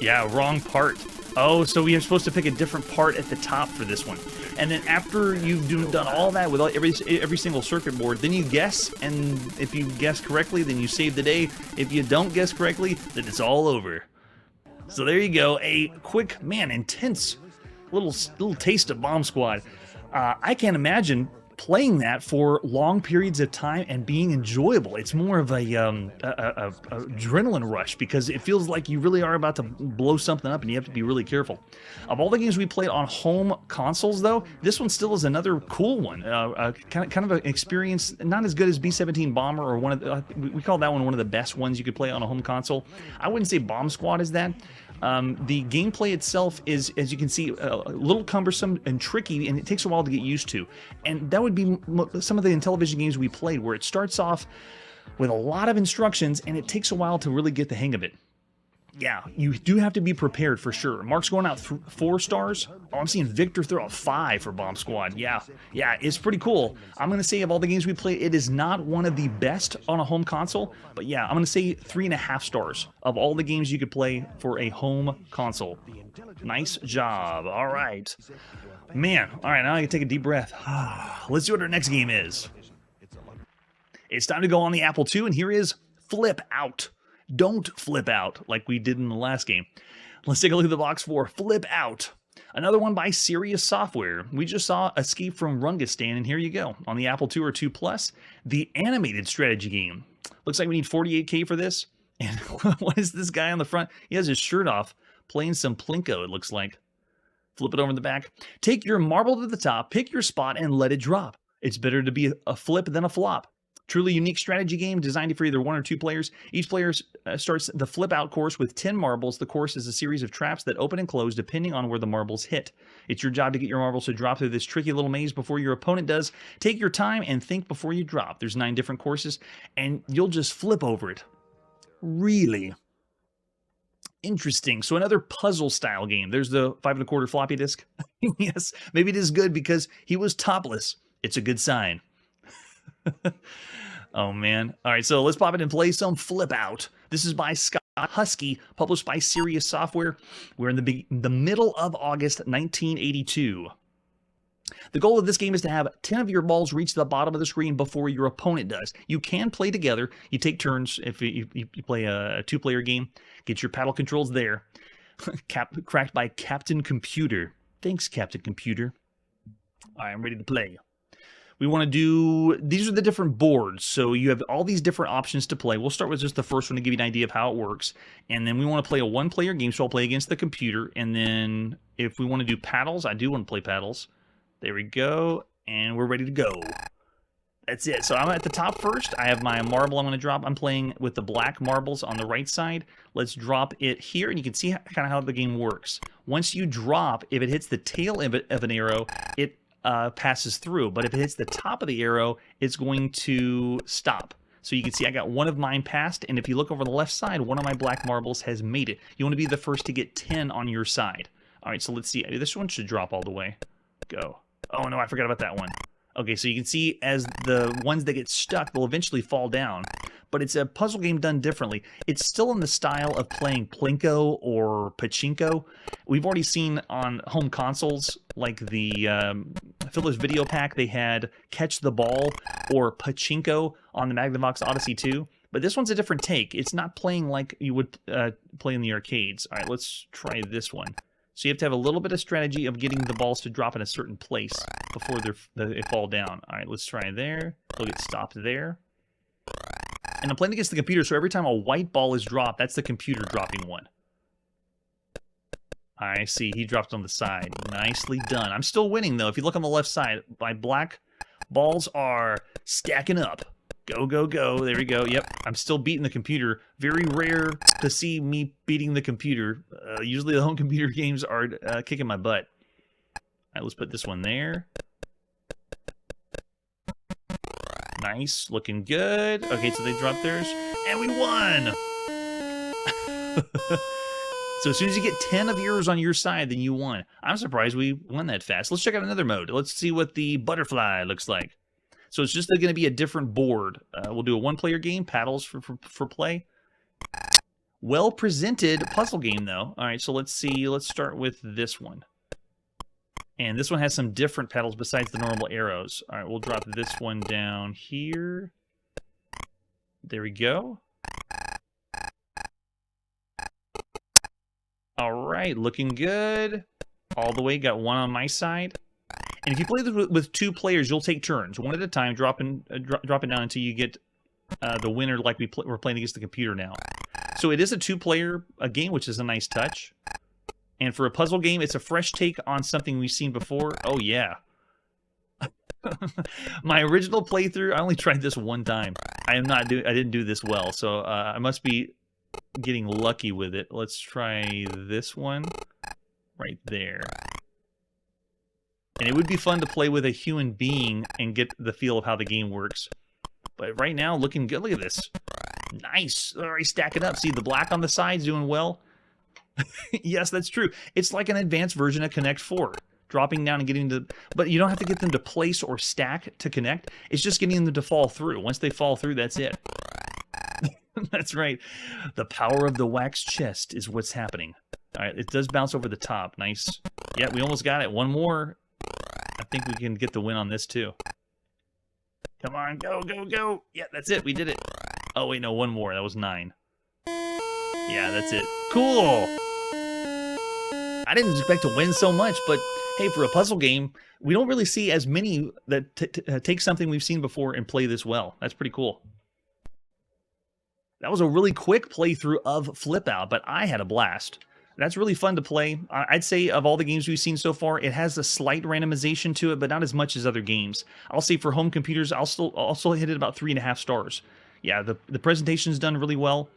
Yeah, wrong part. Oh, so we are supposed to pick a different part at the top for this one. And then after you've done all that with every single circuit board, then you guess, and if you guess correctly, then you save the day. If you don't guess correctly, then it's all over. So there you go, a quick, man, intense little taste of Bomb Squad. I can't imagine playing that for long periods of time and being enjoyable. It's more of a adrenaline rush because it feels like you really are about to blow something up and you have to be really careful. Of all the games we played on home consoles, though, this one still is another cool one. Kind of an experience, not as good as B-17 Bomber or one of the, we call that one of the best ones you could play on a home console. I wouldn't say Bomb Squad is that. The gameplay itself is, as you can see, a little cumbersome and tricky, and it takes a while to get used to. And that would be some of the Intellivision games we played, where it starts off with a lot of instructions, and it takes a while to really get the hang of it. Yeah, you do have to be prepared for sure. Mark's going out 4 stars. Oh, I'm seeing Victor throw a 5 for Bomb Squad. Yeah, it's pretty cool. I'm going to say of all the games we play, it is not one of the best on a home console. But yeah, I'm going to say 3.5 stars of all the games you could play for a home console. Nice job. All right. Man, all right, now I can take a deep breath. Let's see what our next game is. It's time to go on the Apple II, and here is Flip Out. Don't flip out like we did in the last game. Let's take a look at the box for Flip Out. Another one by Serious Software. We just saw Escape from Rungistan, and here you go. On the Apple II or II Plus, the animated strategy game. Looks like we need 48K for this. And what is this guy on the front? He has his shirt off, playing some Plinko, it looks like. Flip it over the back. Take your marble to the top, pick your spot, and let it drop. It's better to be a flip than a flop. Truly unique strategy game designed for either 1 or 2 players. Each player starts the Flip Out course with 10 marbles. The course is a series of traps that open and close depending on where the marbles hit. It's your job to get your marbles to drop through this tricky little maze before your opponent does. Take your time and think before you drop. There's 9 different courses, and you'll just flip over it. Really interesting. So another puzzle-style game. There's the 5 1/4 floppy disk. Yes, maybe it is good because he was topless. It's a good sign. Oh, man. All right, so let's pop it and play some Flip Out. This is by Scott Husky, published by Serious Software. We're in the middle of August 1982. The goal of this game is to have 10 of your balls reach the bottom of the screen before your opponent does. You can play together. You take turns if you play a 2-player game. Get your paddle controls there. Cracked by Captain Computer. Thanks, Captain Computer. All right, I'm ready to play. We want to do, these are the different boards, so you have all these different options to play. We'll start with just the first one to give you an idea of how it works, and then we want to play a 1-player game, so I'll play against the computer, and then if we want to do paddles, I do want to play paddles. There we go, and we're ready to go. That's it. So I'm at the top first. I have my marble I'm going to drop. I'm playing with the black marbles on the right side. Let's drop it here, and you can see kind of how the game works. Once you drop, if it hits the tail of an arrow, it passes through, but if it hits the top of the arrow, it's going to stop. So you can see I got one of mine passed, and if you look over the left side, one of my black marbles has made it. You want to be the first to get 10 on your side. All right, so let's see. This one should drop all the way. Go. Oh no, I forgot about that one. Okay, so you can see as the ones that get stuck, they'll eventually fall down. But it's a puzzle game done differently. It's still in the style of playing Plinko or Pachinko. We've already seen on home consoles, like the Philips Video Pack, they had Catch the Ball or Pachinko on the Magnavox Odyssey 2. But this one's a different take. It's not playing like you would play in the arcades. All right, let's try this one. So you have to have a little bit of strategy of getting the balls to drop in a certain place before they fall down. All right, let's try there. They'll get stopped there. And I'm playing against the computer, so every time a white ball is dropped, that's the computer dropping one. I see, he dropped on the side. Nicely done. I'm still winning, though. If you look on the left side, my black balls are stacking up. Go, go, go. There we go. Yep, I'm still beating the computer. Very rare to see me beating the computer. Usually the home computer games are kicking my butt. All right, let's put this one there. Nice, looking good. Okay, so they dropped theirs, and we won! So as soon as you get 10 of yours on your side, then you won. I'm surprised we won that fast. Let's check out another mode. Let's see what the butterfly looks like. So it's just going to be a different board. We'll do a 1-player game, paddles for play. Well-presented puzzle game, though. All right, so let's see. Let's start with this one. And this one has some different paddles besides the normal arrows. All right, we'll drop this one down here. There we go. All right, looking good. All the way, got one on my side. And if you play this with 2 players, you'll take turns, one at a time, dropping down until you get the winner like we're playing against the computer now. So it is a 2-player game, which is a nice touch. And for a puzzle game, it's a fresh take on something we've seen before. Oh, yeah. My original playthrough, I only tried this one time. I didn't do this well, so I must be getting lucky with it. Let's try this one right there. And it would be fun to play with a human being and get the feel of how the game works. But right now, looking good. Look at this. Nice. Already stacking up. See, the black on the side's doing well. Yes, that's true. It's like an advanced version of Connect 4. Dropping down and getting the... But you don't have to get them to place or stack to connect. It's just getting them to fall through. Once they fall through, that's it. That's right. The power of the wax chest is what's happening. All right, it does bounce over the top. Nice. Yeah, we almost got it. One more. I think we can get the win on this, too. Come on, go, go, go. Yeah, that's it. We did it. Oh, wait, no, one more. That was 9. Yeah, that's it. Cool. I didn't expect to win so much, but hey, for a puzzle game, we don't really see as many that take something we've seen before and play this well. That's pretty cool. That was a really quick playthrough of Flip Out, but I had a blast. That's really fun to play. I'd say of all the games we've seen so far, it has a slight randomization to it, but not as much as other games. I'll say for home computers, I'll still hit it about 3.5 stars. Yeah, the presentation's done really well,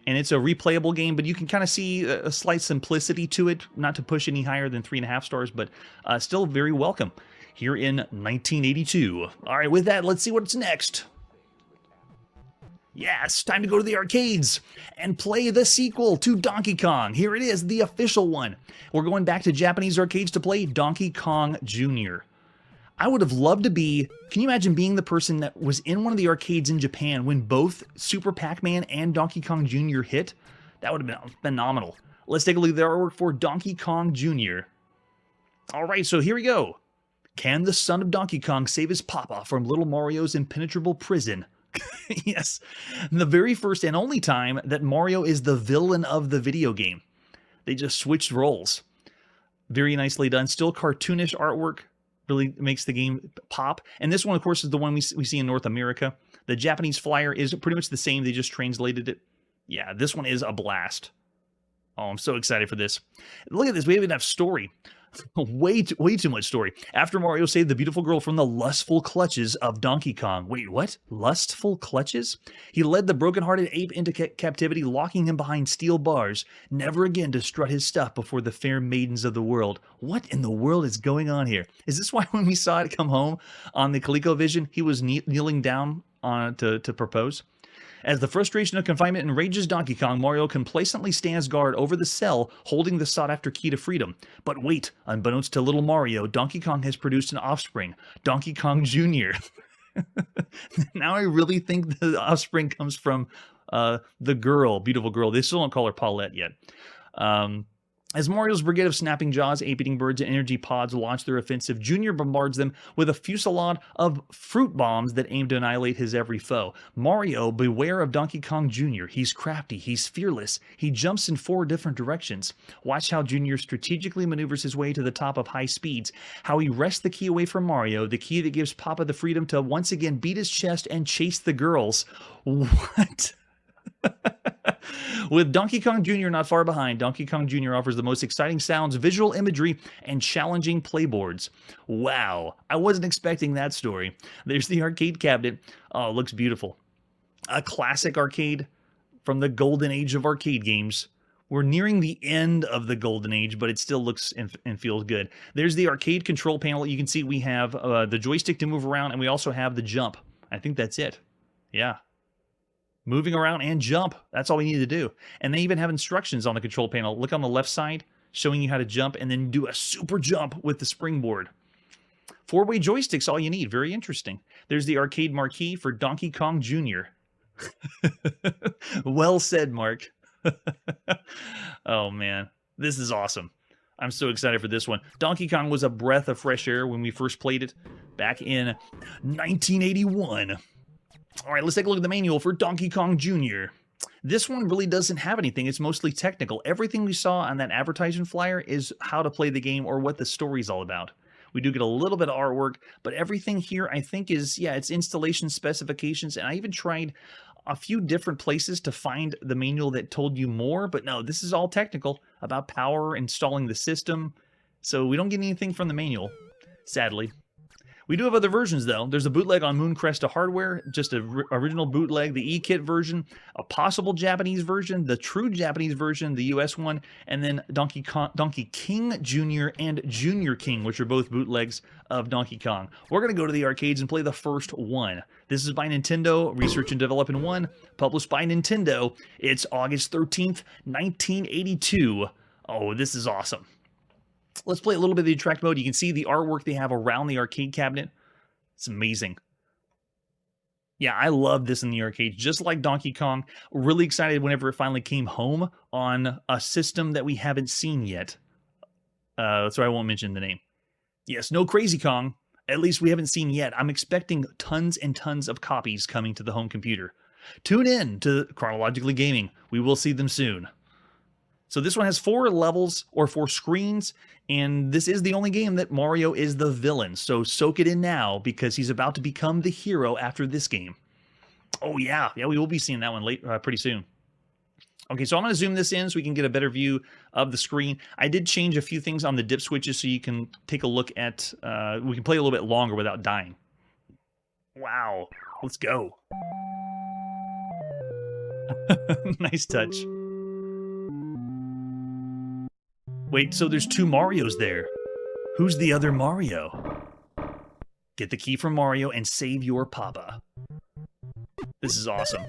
and it's a replayable game, but you can kind of see a slight simplicity to it, not to push any higher than 3.5 stars, but still very welcome here in 1982. All right, with that, let's see what's next. Yeah, it's time to go to the arcades and play the sequel to Donkey Kong. Here it is, the official one. We're going back to Japanese arcades to play Donkey Kong Jr. I would have loved to be... Can you imagine being the person that was in one of the arcades in Japan when both Super Pac-Man and Donkey Kong Jr. hit? That would have been phenomenal. Let's take a look at the artwork for Donkey Kong Jr. All right, so here we go. Can the son of Donkey Kong save his papa from little Mario's impenetrable prison? Yes, the very first and only time that Mario is the villain of the video game. They just switched roles. Very nicely done. Still cartoonish artwork. Really makes the game pop. And this one, of course, is the one we see in North America. The Japanese flyer is pretty much the same. They just translated it. Yeah, this one is a blast. Oh, I'm so excited for this. Look at this. We even have story. way too much story. After Mario saved the beautiful girl from the lustful clutches of Donkey Kong. Wait, what? Lustful clutches? He led the broken-hearted ape into captivity, locking him behind steel bars, never again to strut his stuff before the fair maidens of the world. What in the world is going on here? Is this why when we saw it come home on the ColecoVision, he was kneeling down to propose? As the frustration of confinement enrages Donkey Kong, Mario complacently stands guard over the cell, holding the sought-after key to freedom. But wait, unbeknownst to little Mario, Donkey Kong has produced an offspring, Donkey Kong Jr. Now I really think the offspring comes from the girl, beautiful girl. They still don't call her Paulette yet. As Mario's brigade of snapping jaws, ape-eating birds, and energy pods launch their offensive, Junior bombards them with a fusillade of fruit bombs that aim to annihilate his every foe. Mario, beware of Donkey Kong Jr. He's crafty, he's fearless, he jumps in 4 different directions. Watch how Junior strategically maneuvers his way to the top of high speeds, how he wrests the key away from Mario, the key that gives Papa the freedom to once again beat his chest and chase the girls. What? With Donkey Kong Jr. not far behind, Donkey Kong Jr. offers the most exciting sounds, visual imagery, and challenging playboards. Wow, I wasn't expecting that story. There's the arcade cabinet. Oh, it looks beautiful. A classic arcade from the golden age of arcade games. We're nearing the end of the golden age, but it still looks and feels good. There's the arcade control panel. You can see we have the joystick to move around, and we also have the jump. I think that's it. Yeah. Moving around and jump. That's all we need to do. And they even have instructions on the control panel. Look on the left side, showing you how to jump and then do a super jump with the springboard. 4-way joysticks, all you need. Very interesting. There's the arcade marquee for Donkey Kong Jr. Well said, Mark. Oh, man. This is awesome. I'm so excited for this one. Donkey Kong was a breath of fresh air when we first played it back in 1981. All right, let's take a look at the manual for Donkey Kong Jr. This one really doesn't have anything. It's mostly technical. Everything we saw on that advertisement flyer is how to play the game or what the story's all about. We do get a little bit of artwork, but everything here I think is, yeah, it's installation specifications. And I even tried a few different places to find the manual that told you more, but no, this is all technical about power, installing the system. So we don't get anything from the manual, sadly. We do have other versions, though. There's a bootleg on Mooncrest Hardware, just an original bootleg, the E-Kit version, a possible Japanese version, the true Japanese version, the US one, and then Donkey King Jr. and Junior King, which are both bootlegs of Donkey Kong. We're going to go to the arcades and play the first one. This is by Nintendo, Research and Development 1, published by Nintendo. It's August 13th, 1982. Oh, this is awesome. Let's play a little bit of the attract mode. You can see the artwork they have around the arcade cabinet. It's amazing. Yeah, I love this in the arcade, just like Donkey Kong. Really excited whenever it finally came home on a system that we haven't seen yet. So I won't mention the name. Yes, no Crazy Kong. At least we haven't seen yet. I'm expecting tons and tons of copies coming to the home computer. Tune in to Chronologically Gaming. We will see them soon. So this one has 4 levels or 4 screens, and this is the only game that Mario is the villain. So soak it in now because he's about to become the hero after this game. Oh yeah, we will be seeing that one pretty soon. Okay, so I'm going to zoom this in so we can get a better view of the screen. I did change a few things on the dip switches so you can take a look at, we can play a little bit longer without dying. Wow, let's go. Nice touch. Wait, so there's 2 Marios there. Who's the other Mario? Get the key from Mario and save your papa. This is awesome.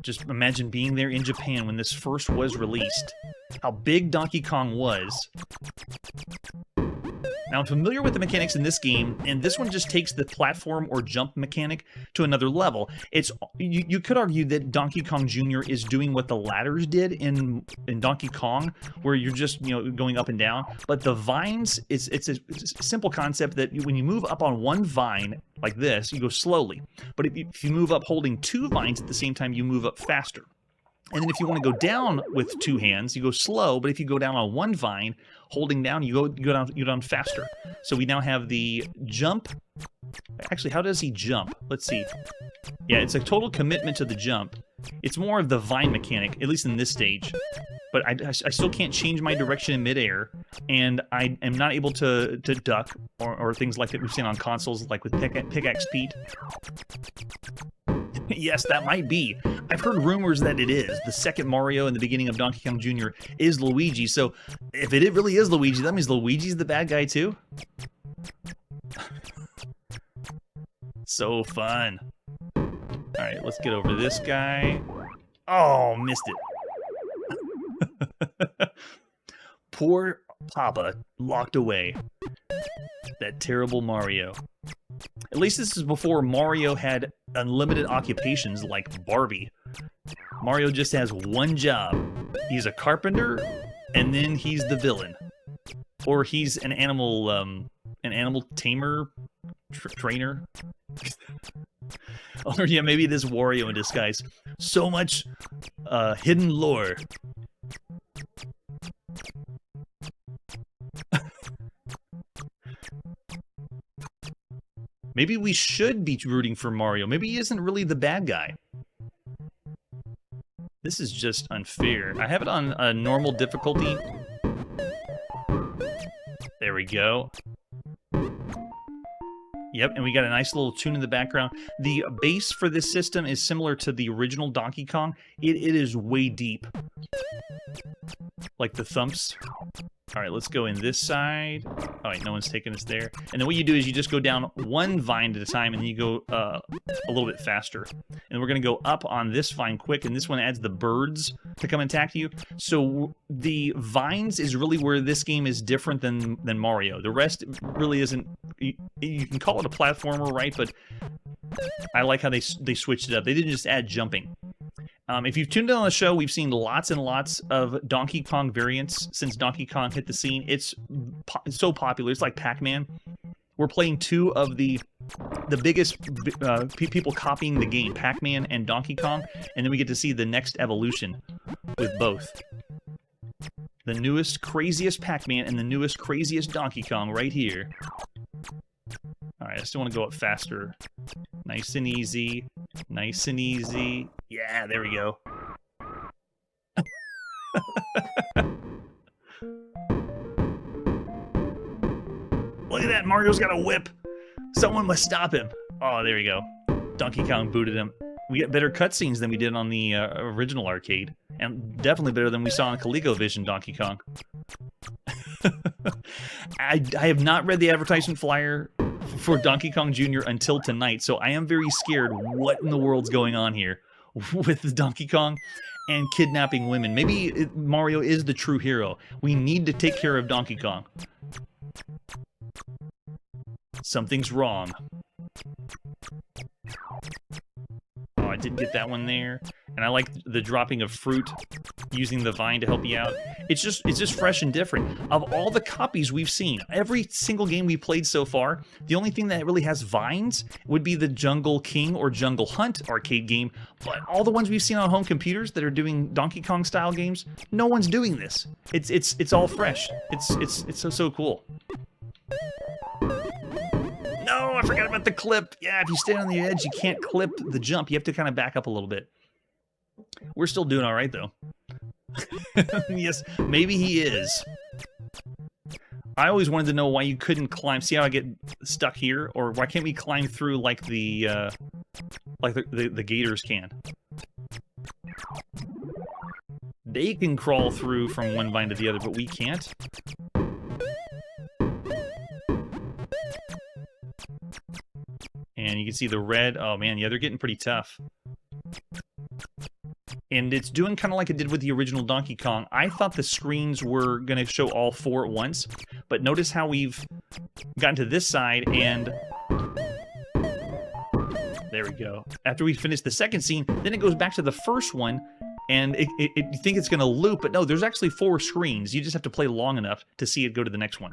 Just imagine being there in Japan when this first was released. How big Donkey Kong was. Now, I'm familiar with the mechanics in this game, and this one just takes the platform or jump mechanic to another level. You could argue that Donkey Kong Jr. is doing what the ladders did in Donkey Kong, where you're just going up and down. But the vines, it's a simple concept that when you move up on one vine like this, you go slowly. But if you move up holding two vines at the same time, you move up faster. And then if you want to go down with two hands, you go slow. But if you go down on one vine, holding down, you go down faster. So we now have the jump. Actually, how does he jump? Let's see. Yeah, it's a total commitment to the jump. It's more of the vine mechanic, at least in this stage. But I still can't change my direction in midair, and I am not able to duck or things like that we've seen on consoles, like with Pickaxe Pete. Yes, that might be. I've heard rumors that it is. The second Mario in the beginning of Donkey Kong Jr. is Luigi, so if it really is Luigi, that means Luigi's the bad guy too? So fun. Alright, let's get over this guy. Oh, missed it. Poor Papa locked away. That terrible Mario. At least this is before Mario had unlimited occupations like Barbie. Mario just has one job. He's a carpenter, and then he's the villain. Or he's an animal tamer, trainer. Or yeah, maybe it is Wario in disguise. So much hidden lore. Maybe we should be rooting for Mario. Maybe he isn't really the bad guy. This is just unfair. I have it on a normal difficulty. There we go. Yep, and we got a nice little tune in the background. The bass for this system is similar to the original Donkey Kong. It is way deep. Like the thumps. All right, let's go in this side. All right, no one's taking us there. And then what you do is you just go down one vine at a time, and then you go a little bit faster. And we're going to go up on this vine quick, and this one adds the birds to come and attack you. So the vines is really where this game is different than Mario. The rest really isn't... You can call it a platformer, right? But I like how they switched it up. They didn't just add jumping. If you've tuned in on the show, we've seen lots and lots of Donkey Kong variants since Donkey Kong hit the scene. It's so popular. It's like Pac-Man. We're playing two of the biggest people copying the game, Pac-Man and Donkey Kong, and then we get to see the next evolution with both. The newest, craziest Pac-Man and the newest, craziest Donkey Kong right here. Alright, I still want to go up faster. Nice and easy. Nice and easy. Yeah, there we go. Look at that, Mario's got a whip. Someone must stop him. Oh, there we go. Donkey Kong booted him. We get better cutscenes than we did on the original arcade. And definitely better than we saw on ColecoVision Donkey Kong. I have not read the advertisement flyer for Donkey Kong Jr. until tonight, so I am very scared what in the world's going on here with Donkey Kong and kidnapping women. Maybe Mario is the true hero. We need to take care of Donkey Kong. Something's wrong. Oh, I didn't get that one there. And I like the dropping of fruit, using the vine to help you out. It's just fresh and different. Of all the copies we've seen, every single game we played so far, the only thing that really has vines would be the Jungle King or Jungle Hunt arcade game. But all the ones we've seen on home computers that are doing Donkey Kong style games, no one's doing this. It's all fresh. It's so cool. No, I forgot about the clip. Yeah, if you stand on the edge, you can't clip the jump. You have to kind of back up a little bit. We're still doing all right, though. Yes, maybe he is. I always wanted to know why you couldn't climb. See how I get stuck here? Or why can't we climb through like the gators can? They can crawl through from one vine to the other, but we can't. And you can see the red. Oh, man, yeah, they're getting pretty tough. And it's doing kind of like it did with the original Donkey Kong. I thought the screens were going to show all four at once, but notice how we've gotten to this side, and there we go. After we finish the second scene, then it goes back to the first one, and you think it's going to loop, but no, there's actually 4 screens. You just have to play long enough to see it go to the next one.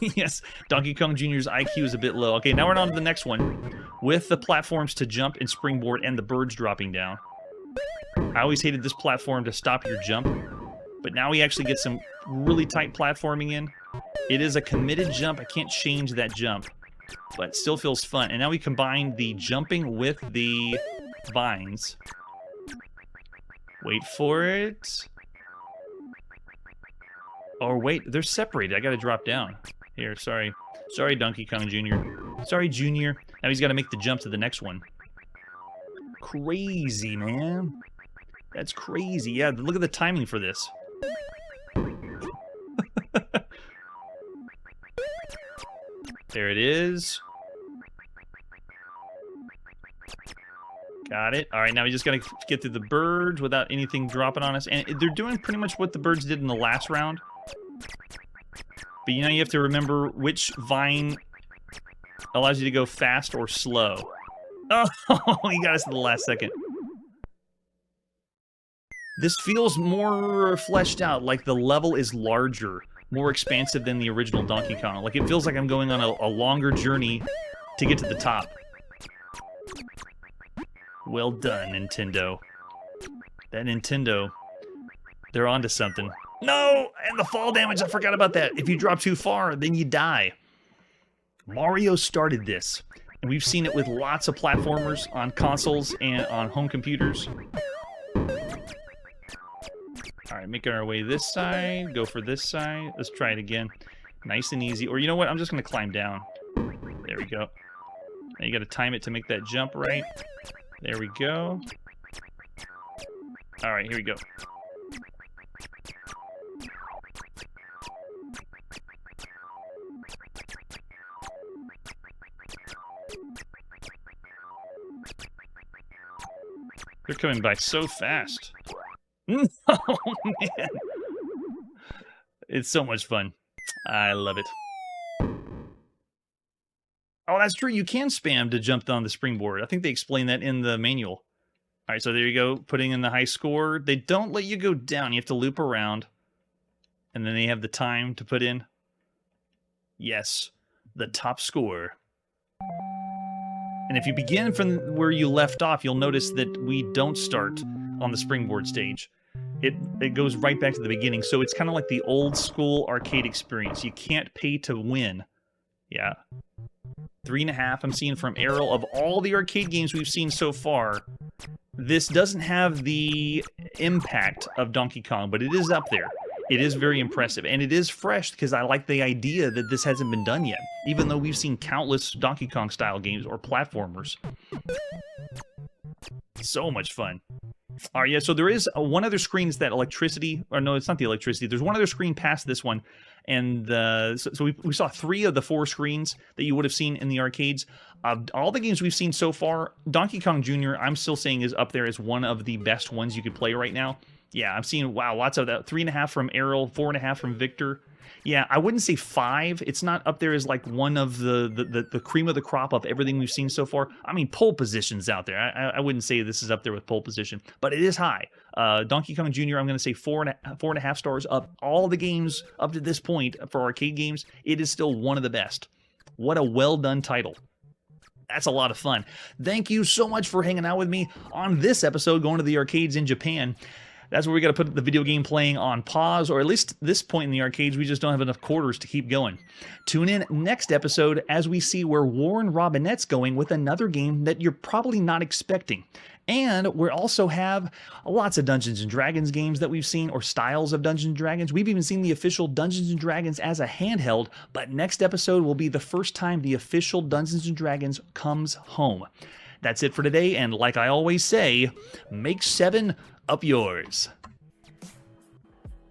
Yes, Donkey Kong Jr.'s IQ is a bit low. Okay, now we're on to the next one, with the platforms to jump and springboard and the birds dropping down. I always hated this platform to stop your jump, but now we actually get some really tight platforming in. It is a committed jump. I can't change that jump, but it still feels fun. And now we combine the jumping with the vines. Wait for it. Or wait, they're separated. I gotta drop down. Here, sorry. Sorry, Donkey Kong Jr. Sorry, Junior. Now he's gotta make the jump to the next one. Crazy, man. That's crazy. Yeah, look at the timing for this. There it is. Got it. All right, now we just gotta get through the birds without anything dropping on us. And they're doing pretty much what the birds did in the last round. But you know, you have to remember which vine allows you to go fast or slow. Oh, he got us in the last second. This feels more fleshed out, like the level is larger, more expansive than the original Donkey Kong. Like, it feels like I'm going on a longer journey to get to the top. Well done, Nintendo. That Nintendo, they're onto something. No! And the fall damage, I forgot about that. If you drop too far, then you die. Mario started this, and we've seen it with lots of platformers on consoles and on home computers. Alright, making our way this side, go for this side. Let's try it again. Nice and easy. Or you know what? I'm just going to climb down. There we go. Now you got to time it to make that jump right. There we go. Alright, here we go. They're coming by so fast. Oh, man. It's so much fun. I love it. Oh, that's true. You can spam to jump on the springboard. I think they explain that in the manual. All right, so there you go. Putting in the high score. They don't let you go down. You have to loop around. And then they have the time to put in. Yes, the top score. And if you begin from where you left off, you'll notice that we don't start on the springboard stage. It goes right back to the beginning. So it's kind of like the old school arcade experience. You can't pay to win. Yeah. 3.5 I'm seeing from Errol. Of all the arcade games we've seen so far, this doesn't have the impact of Donkey Kong, but it is up there. It is very impressive, and it is fresh because I like the idea that this hasn't been done yet, even though we've seen countless Donkey Kong style games or platformers. So much fun. All right, yeah, so there is one other screen, is that electricity, or no, it's not the electricity. There's one other screen past this one, and so we saw 3 of the 4 screens that you would have seen in the arcades. All the games we've seen so far, Donkey Kong Jr., I'm still saying is up there as one of the best ones you could play right now. Yeah, I'm seeing, wow, lots of that. 3.5 from Errol, 4.5 from Victor. Yeah, I wouldn't say 5. It's not up there as like one of the cream of the crop of everything we've seen so far. I mean, pole position's out there. I wouldn't say this is up there with pole position, but it is high. Donkey Kong Jr., I'm going to say 4.5 stars up. All the games up to this point for arcade games, it is still one of the best. What a well-done title. That's a lot of fun. Thank you so much for hanging out with me on this episode, going to the arcades in Japan. That's where we got to put the video game playing on pause, or at least this point in the arcades, we just don't have enough quarters to keep going. Tune in next episode as we see where Warren Robinette's going with another game that you're probably not expecting. And we also have lots of Dungeons & Dragons games that we've seen, or styles of Dungeons & Dragons. We've even seen the official Dungeons & Dragons as a handheld, but next episode will be the first time the official Dungeons & Dragons comes home. That's it for today, and like I always say, make 7 up yours.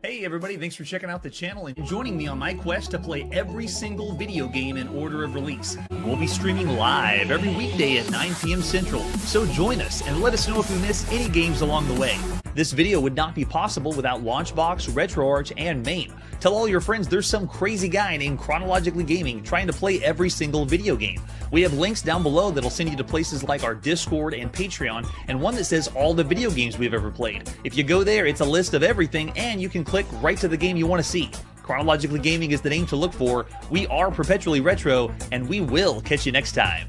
Hey everybody, thanks for checking out the channel and joining me on my quest to play every single video game in order of release. We'll be streaming live every weekday at 9 p.m. Central, so join us and let us know if you miss any games along the way. This video would not be possible without Launchbox, RetroArch, and MAME. Tell all your friends there's some crazy guy named Chronologically Gaming trying to play every single video game. We have links down below that'll send you to places like our Discord and Patreon, and one that says all the video games we've ever played. If you go there, it's a list of everything, and you can click right to the game you want to see. Chronologically Gaming is the name to look for. We are perpetually retro, and we will catch you next time.